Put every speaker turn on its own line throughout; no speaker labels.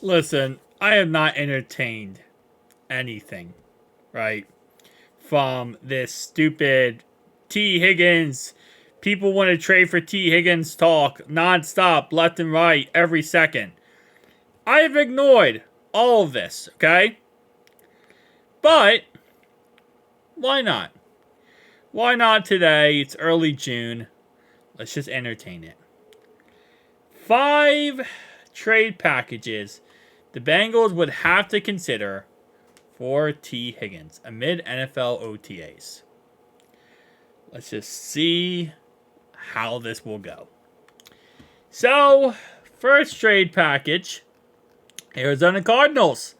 Listen, I have not entertained anything, right? From this stupid T. Higgins. People want to trade for T. Higgins talk nonstop, left and right, every second. I have ignored all of this, okay? But why not? Why not today? It's early June. Let's just entertain it. 5 trade packages the Bengals would have to consider for T. Higgins amid NFL OTAs. Let's just see how this will go. So, first trade package, Arizona Cardinals.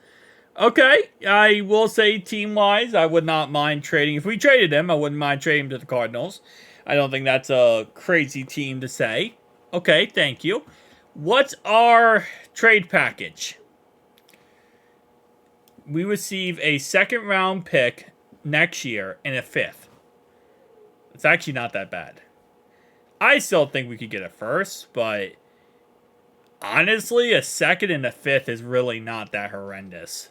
Okay, I will say team-wise, I would not mind trading. If we traded him, I wouldn't mind trading him to the Cardinals. I don't think that's a crazy team to say. Okay, thank you. What's our trade package? We receive a second-round pick next year and a 5th. It's actually not that bad. I still think we could get a first, but honestly, a second and a 5th is really not that horrendous.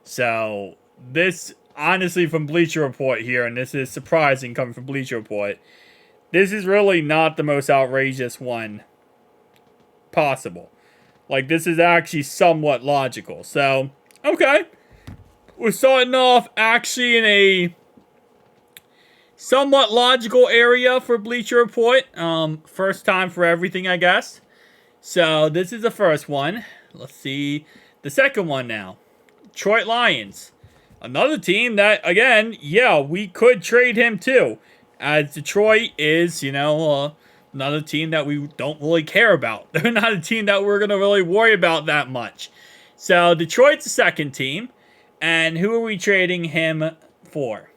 So, this, honestly, from Bleacher Report here, and this is surprising coming from Bleacher Report, this is really not the most outrageous one possible. Like, this is actually somewhat logical. So, okay. We're starting off actually in a somewhat logical area for Bleacher Report. First time for everything, I guess. So, this is the first one. Let's see the second one now. Detroit Lions. Another team that, again, yeah, we could trade him too. As Detroit is, another team that we don't really care about. They're not a team that we're going to really worry about that much. So, Detroit's the second team. And who are we trading him for?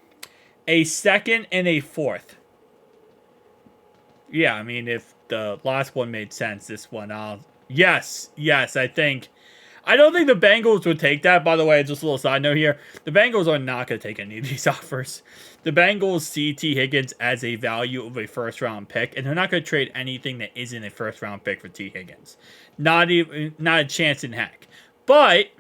A second and a 4th. Yeah, I mean, if the last one made sense, this one, yes, I think. I don't think the Bengals would take that. By the way, just a little side note here. The Bengals are not going to take any of these offers. The Bengals see T. Higgins as a value of a first-round pick, and they're not going to trade anything that isn't a first-round pick for T. Higgins. Not a chance in heck. But,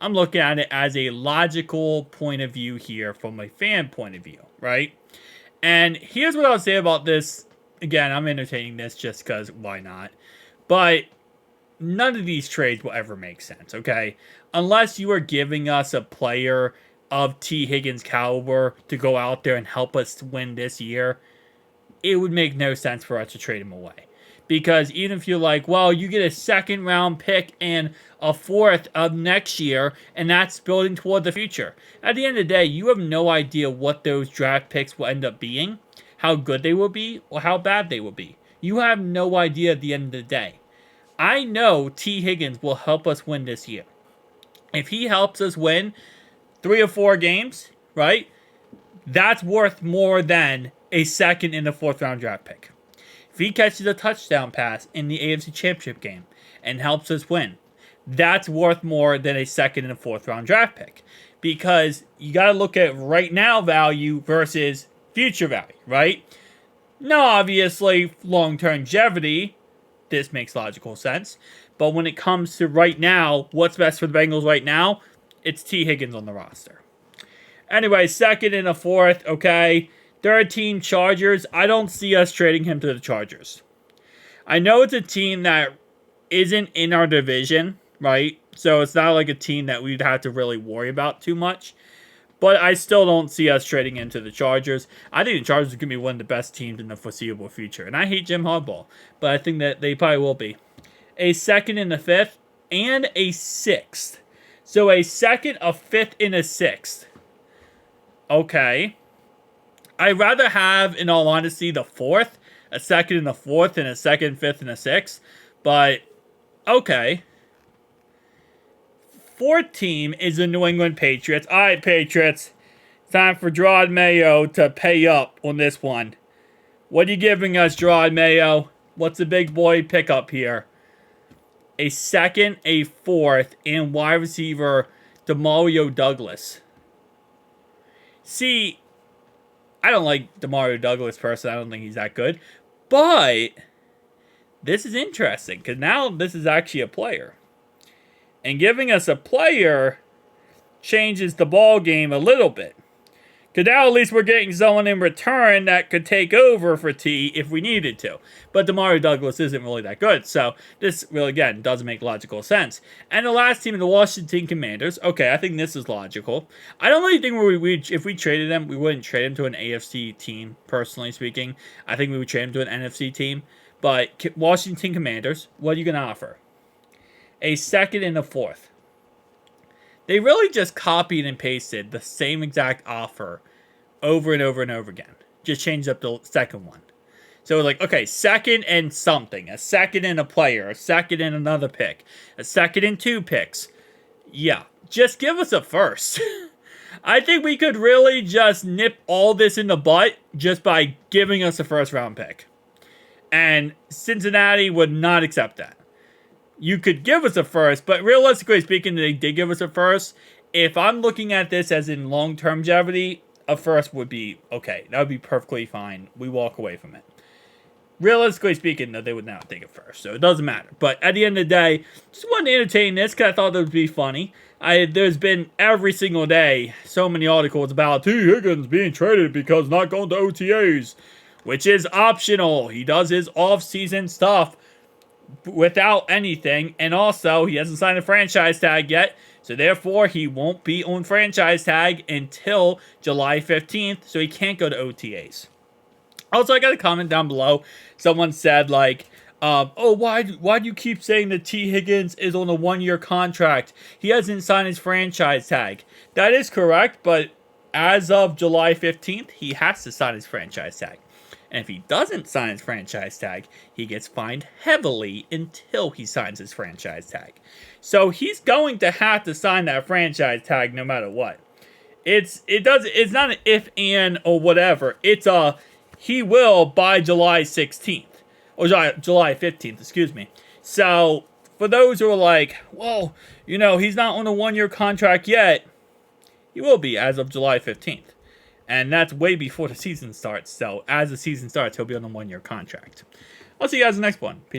I'm looking at it as a logical point of view here from a fan point of view, right? And here's what I'll say about this. Again, I'm entertaining this just because why not? But none of these trades will ever make sense, okay? Unless you are giving us a player of T. Higgins' caliber to go out there and help us win this year, it would make no sense for us to trade him away. Because even if you're like, well, you get a second round pick and a 4th of next year, and that's building toward the future. At the end of the day, you have no idea what those draft picks will end up being, how good they will be, or how bad they will be. You have no idea at the end of the day. I know T. Higgins will help us win this year. If he helps us win 3 or 4 games, right, that's worth more than a second and a 4th round draft pick. If he catches a touchdown pass in the AFC Championship game and helps us win, that's worth more than a second and a 4th round draft pick. Because you got to look at right now value versus future value, right? Now, obviously, long-term longevity, this makes logical sense. But when it comes to right now, what's best for the Bengals right now? It's T. Higgins on the roster. Anyway, second and a 4th, okay. Third team, Chargers. I don't see us trading him to the Chargers. I know it's a team that isn't in our division, right? So it's not like a team that we'd have to really worry about too much. But I still don't see us trading into the Chargers. I think the Chargers are going to be one of the best teams in the foreseeable future. And I hate Jim Harbaugh, but I think that they probably will be. A second and a 5th, and a 6th. So a second, a 5th, and a 6th. Okay. I'd rather have, in all honesty, the 4th, a second and a 4th, and a second, 5th, and a 6th. But, okay. 4th team is the New England Patriots. Alright, Patriots. Time for Gerard Mayo to pay up on this one. What are you giving us, Gerard Mayo? What's the big boy pickup here? A second, a 4th, and wide receiver Demario Douglas. See, I don't like Demario Douglas personally. I don't think he's that good. But this is interesting because now this is actually a player. And giving us a player changes the ball game a little bit. Because now at least we're getting someone in return that could take over for T if we needed to. But Demario Douglas isn't really that good. So this really, again, doesn't make logical sense. And the last team, the Washington Commanders. Okay, I think this is logical. I don't really think if we traded them, we wouldn't trade them to an AFC team, personally speaking. I think we would trade them to an NFC team. But Washington Commanders, what are you going to offer? A second and a fourth. They really just copied and pasted the same exact offer over and over and over again. Just changed up the second one. So like, okay, second and something. A second and a player. A second and another pick. A second and 2 picks. Yeah, just give us a first. I think we could really just nip all this in the butt just by giving us a first round pick. And Cincinnati would not accept that. You could give us a first, but realistically speaking, they did give us a first. If I'm looking at this as in long-term longevity, a first would be okay. That would be perfectly fine. We walk away from it. Realistically speaking, though, they would not take it first, so it doesn't matter. But at the end of the day, just wanted to entertain this because I thought it would be funny. There's been every single day so many articles about T. Higgins being traded because not going to OTAs, which is optional. He does his off-season stuff without anything, and also he hasn't signed a franchise tag yet, so therefore he won't be on franchise tag until July 15th, so he can't go to OTAs. Also, I got a comment down below. Someone said like, oh, why do you keep saying that T. Higgins is on a 1-year contract? He hasn't signed his franchise tag. That is correct, but as of July 15th, he has to sign his franchise tag. And if he doesn't sign his franchise tag, he gets fined heavily until he signs his franchise tag. So he's going to have to sign that franchise tag no matter what. It's not an if, and, or whatever. It's a he will by July 16th. Or July 15th, excuse me. So for those who are like, well, you know, he's not on a 1-year contract yet, he will be as of July 15th. And that's way before the season starts. So as the season starts, he'll be on a 1-year contract. I'll see you guys in the next one. Peace.